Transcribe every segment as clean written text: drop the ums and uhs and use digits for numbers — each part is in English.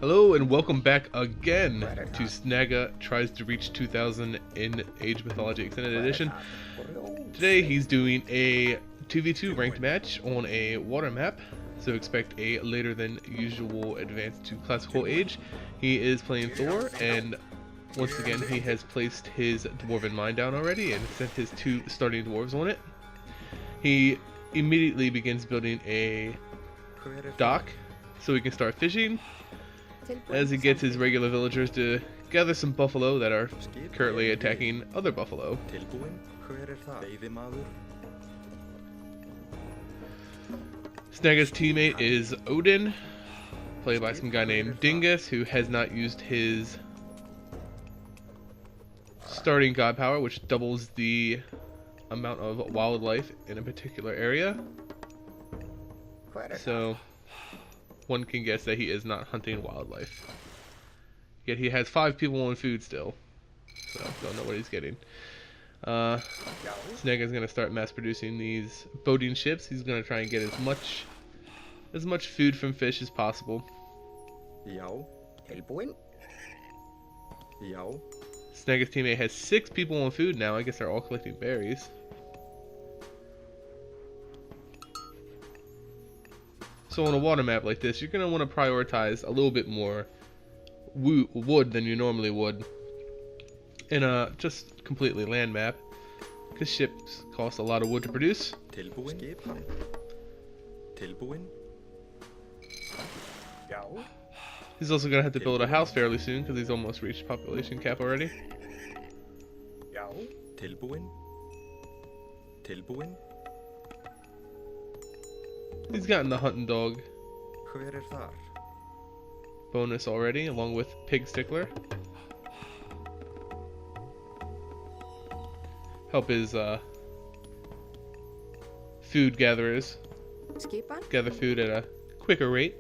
Hello and welcome back again to Snaga Tries to Reach 2000 in Age of Mythology Extended Edition. Today he's doing a 2v2 ranked match on a water map, so expect a later than usual advance to Classical Age. He is playing Thor, and once again he has placed his Dwarven mine down already and sent his 2 starting dwarves on it. He immediately begins building a dock so he can start fishing, as he gets his regular villagers to gather some buffalo that are currently attacking other buffalo. Snaga's teammate is Odin, played by some guy named Dingus, who has not used his starting god power, which doubles the amount of wildlife in a particular area. So one can guess that he is not hunting wildlife. Yet he has 5 people on food still, so don't know what he's getting. Snaga's gonna start mass producing these boating ships. He's gonna try and get as much food from fish as possible. Snaga's teammate has 6 people on food now. I guess they're all collecting berries. So on a water map like this, you're going to want to prioritize a little bit more wood than you normally would in a just completely land map, because ships cost a lot of wood to produce. He's also going to have to build a house fairly soon because he's almost reached population cap already. He's gotten the hunting dog bonus already, along with pig stickler. Help his food gatherers gather food at a quicker rate.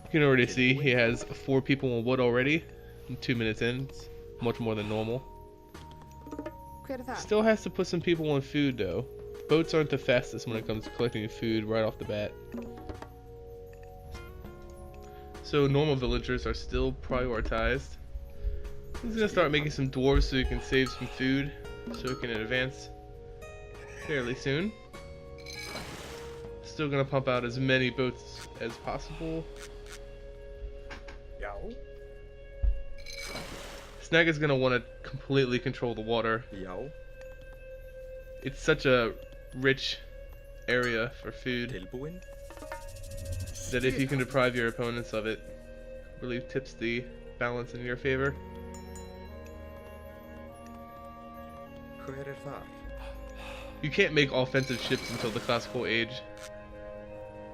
You can already see he has 4 people on wood already, and 2 minutes in. It's much more than normal. Still has to put some people on food though. Boats aren't the fastest when it comes to collecting food right off the bat. So normal villagers are still prioritized. He's gonna start making some dwarves so he can save some food, so he can advance fairly soon. Still gonna pump out as many boats as possible. Snaga's gonna want to completely control the water. It's such a rich area for food that if you can deprive your opponents of it, really tips the balance in your favor. You can't make offensive ships until the Classical Age,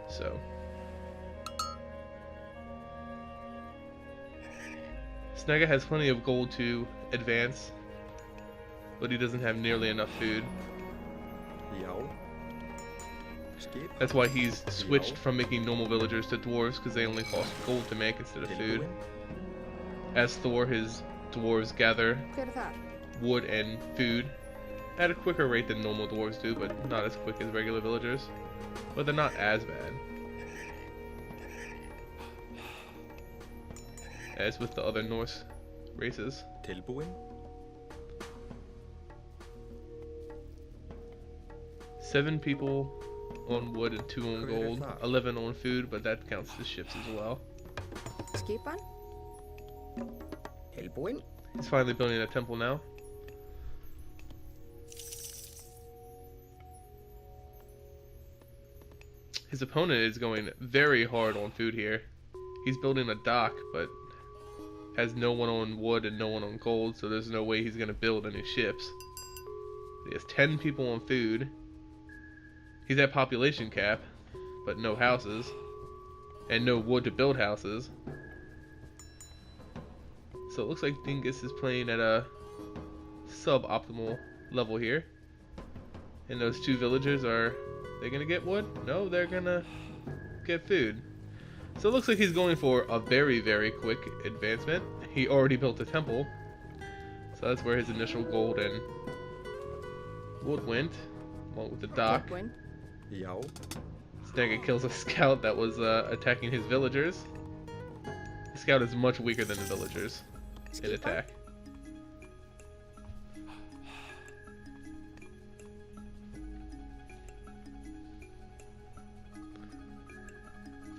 so Snaga has plenty of gold to advance, but he doesn't have nearly enough food. That's why he's switched from making normal villagers to dwarves, because they only cost gold to make instead of food. As Thor, his dwarves gather wood and food at a quicker rate than normal dwarves do, but not as quick as regular villagers. But they're not as bad as with the other Norse races. 7 people on wood and 2 on gold, 11 on food, but that counts the ships as well. He's finally building a temple now. His opponent is going very hard on food here. He's building a dock, but has no one on wood and no one on gold, so there's no way he's going to build any ships. He has 10 people on food. He's at population cap, but no houses, and no wood to build houses. So it looks like Dingus is playing at a suboptimal level here. And those 2 villagers, are they gonna get wood? No, they're gonna get food. So it looks like he's going for a very, very quick advancement. He already built a temple, so that's where his initial gold and wood went, along with the dock. Snaga kills a scout that was attacking his villagers. The scout is much weaker than the villagers in attack.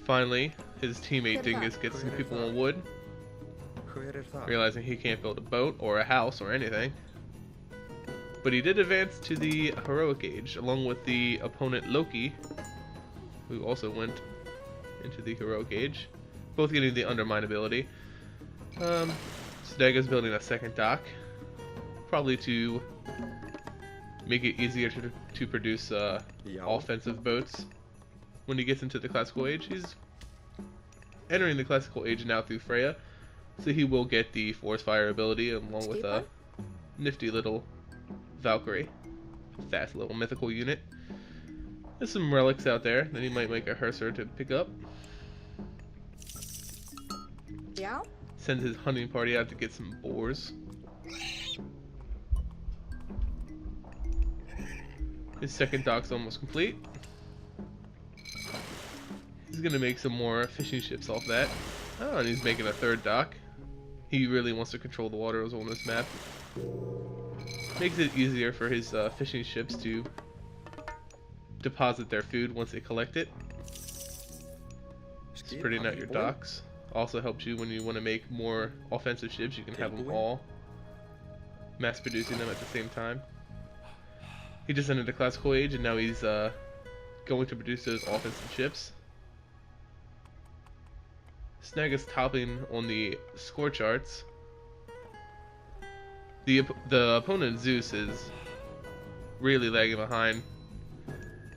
Finally, his teammate Dingus gets some people on wood, realizing he can't build a boat or a house or anything. But he did advance to the heroic age, along with the opponent Loki, who also went into the heroic age, both getting the undermine ability. Snaga's building a second dock, probably to make it easier to produce offensive boats. When he gets into the classical age, he's entering the classical age now through Freya, so he will get the force fire ability along with a nifty little Valkyrie, fast little mythical unit. There's some relics out there that he might make a Herser to pick up. Yeah. Send his hunting party out to get some boars. His second dock's almost complete. He's gonna make some more fishing ships off that. Oh, and he's making a third dock. He really wants to control the waters on this map. Makes it easier for his fishing ships to deposit their food once they collect it. Spreading out your docks also helps you when you want to make more offensive ships. You can have them all, mass producing them at the same time. He just entered the classical age and now he's going to produce those offensive ships. Snaga's topping on the score charts. The opponent Zeus is really lagging behind.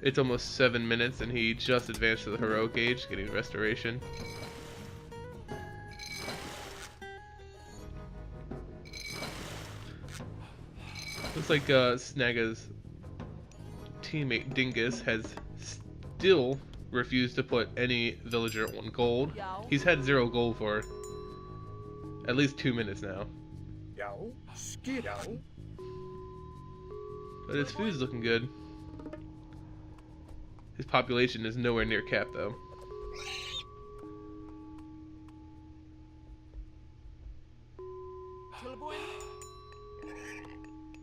It's almost 7 minutes and he just advanced to the heroic age, getting restoration. Looks like Snaga's teammate Dingus has still refused to put any villager on gold. He's had 0 gold for at least 2 minutes now. But his food's looking good. His population is nowhere near cap though.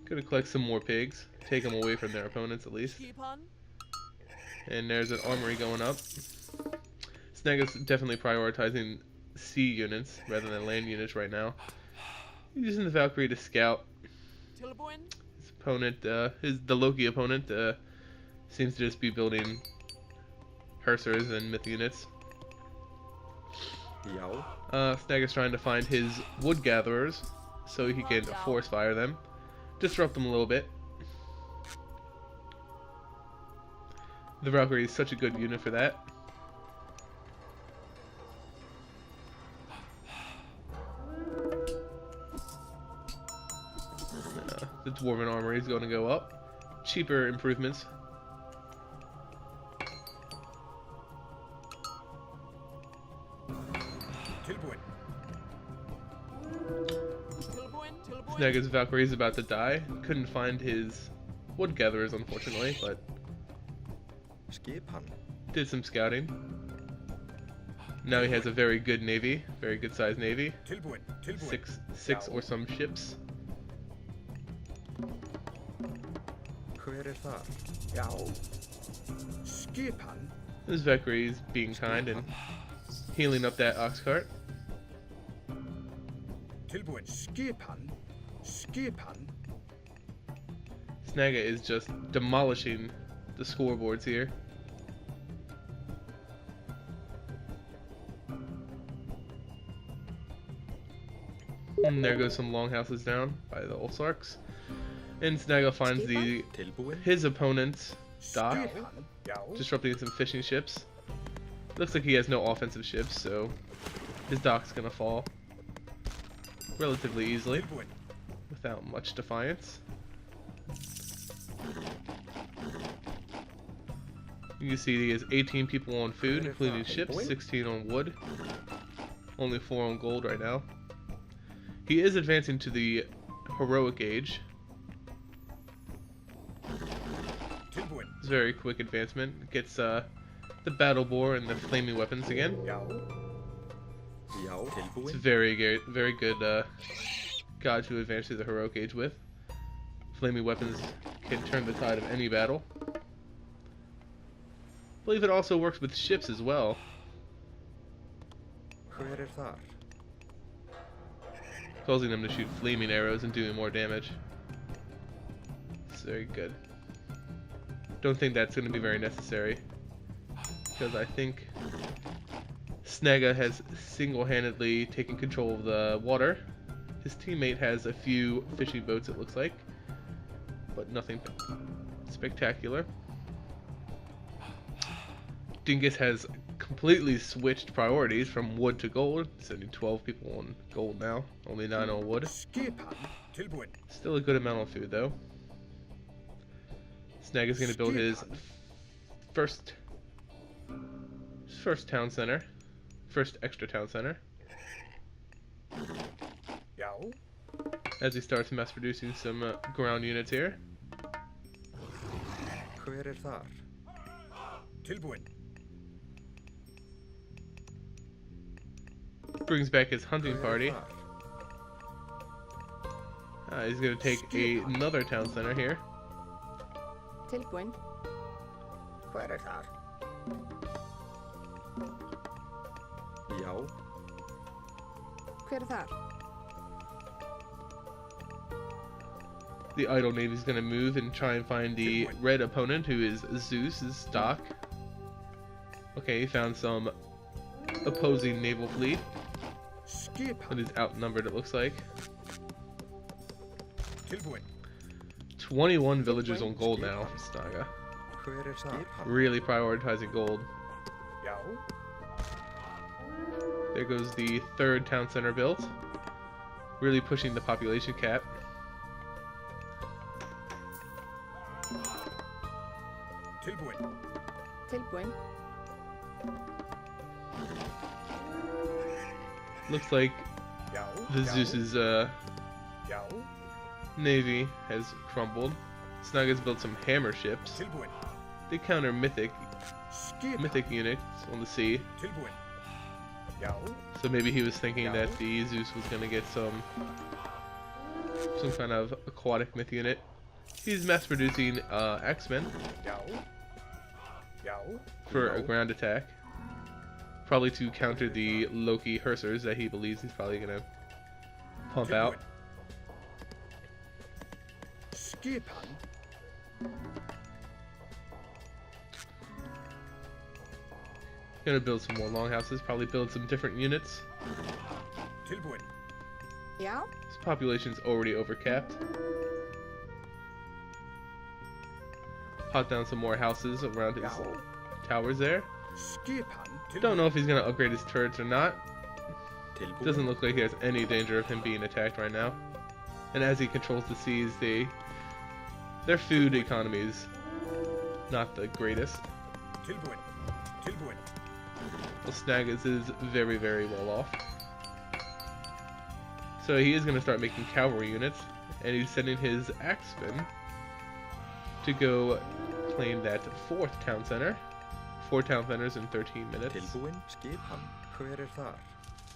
Gonna collect some more pigs, take them away from their opponents at least. And there's an armory going up. Snaga's definitely prioritizing sea units rather than land units right now. He's using the Valkyrie to scout. His opponent, the Loki opponent, seems to just be building Hersers and myth units. Snaga's trying to find his wood gatherers so he can force fire them, disrupt them a little bit. The Valkyrie is such a good unit for that. The Dwarven Armory is going to go up. Cheaper improvements. Snaga's Valkyrie is about to die. Couldn't find his wood gatherers, unfortunately, but did some scouting. Now he has a very good navy, very good sized navy. Six or some ships. This Valkyrie is being kind and healing up that ox cart. Snaga is just demolishing the scoreboards here. And there goes some longhouses down by the Olsarks. And Snaga finds his opponent's dock, disrupting some fishing ships. Looks like he has no offensive ships, so his dock's gonna fall relatively easily, without much defiance. You can see he has 18 people on food, including ships, 16 on wood, only 4 on gold right now. He is advancing to the heroic age. It's a very quick advancement. Gets the battle boar and the flaming weapons again. It's a very good god to advance through the heroic age with. Flaming weapons can turn the tide of any battle. I believe it also works with ships as well. Causing them to shoot flaming arrows and doing more damage. It's very good. Don't think that's going to be very necessary, because I think Snaga has single-handedly taken control of the water. His teammate has a few fishing boats, it looks like, but nothing spectacular. Dingus has completely switched priorities from wood to gold, sending 12 people on gold now, only 9 on wood. Still a good amount of food though. Snaga's going to build his first town center, first extra town center, as he starts mass producing some ground units here. Brings back his hunting party. He's going to take another town center here. The idle navy is going to move and try and find the red opponent, who is Zeus's dock. Okay, he found some opposing naval fleet. It is outnumbered, it looks like. 21 villagers on gold now from Snaga. Really prioritizing gold. There goes the third town center built. Really pushing the population cap. Looks like the Zeus's navy has crumbled. Snaga's built some hammer ships. They counter mythic units on the sea. So maybe he was thinking that the Zeus was going to get some kind of aquatic myth unit. He's mass producing X-Men for a ground attack. Probably to counter the Loki Hersers that he believes he's probably going to pump out. Gonna build some more longhouses, probably build some different units. Yeah? His population's already overcapped. Pot down some more houses around his towers there. Don't know if he's gonna upgrade his turrets or not. Doesn't look like he has any danger of him being attacked right now. And as he controls the seas, their food economy is not the greatest. Well, Snagas is very, very well off. So he is going to start making cavalry units, and he's sending his axemen to go claim that fourth town center. 4 town centers in 13 minutes.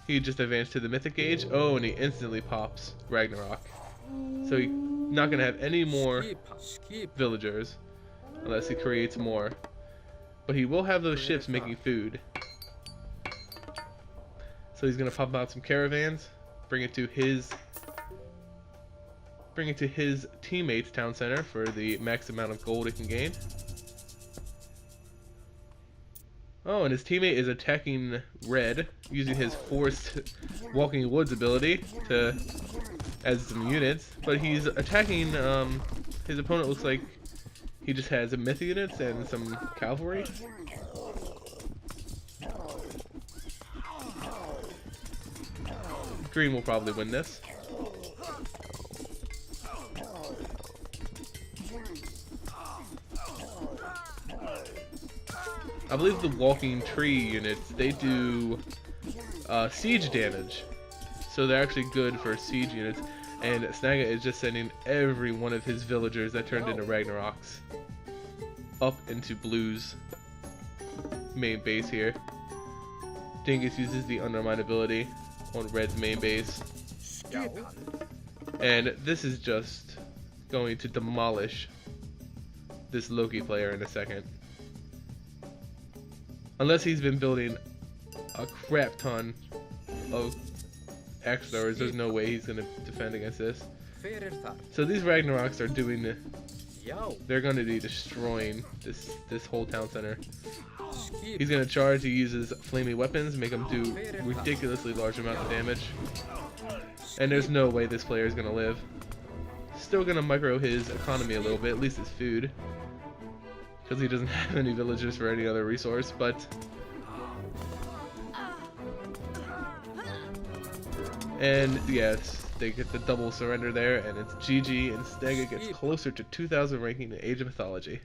He just advanced to the Mythic Age. Oh, and he instantly pops Ragnarok. So he's not going to have any more villagers unless he creates more. But he will have those ships making food. So he's going to pump out some caravans, bring it to his teammate's town center for the max amount of gold it can gain. Oh, and his teammate is attacking red using his forced walking woods ability to add some units, but he's attacking his opponent. Looks like he just has myth units and some cavalry. Green will probably win this. I believe the walking tree units, they do siege damage. So they're actually good for siege units. And Snaga is just sending every one of his villagers that turned into Ragnaroks up into Blue's main base here. Dingus uses the Undermine ability on Red's main base. And this is just going to demolish this Loki player in a second. Unless he's been building a crap ton of X-Thors, there's no way he's going to defend against this. So these Ragnaroks are doing... They're going to be destroying this whole town center. He's going to charge, he uses flamey weapons, make him do ridiculously large amount of damage. And there's no way this player is going to live. Still going to micro his economy a little bit, at least his food. Because he doesn't have any villagers for any other resource, but... And yes, they get the double surrender there, and it's GG, and Snaga gets closer to 2000 ranking in Age of Mythology.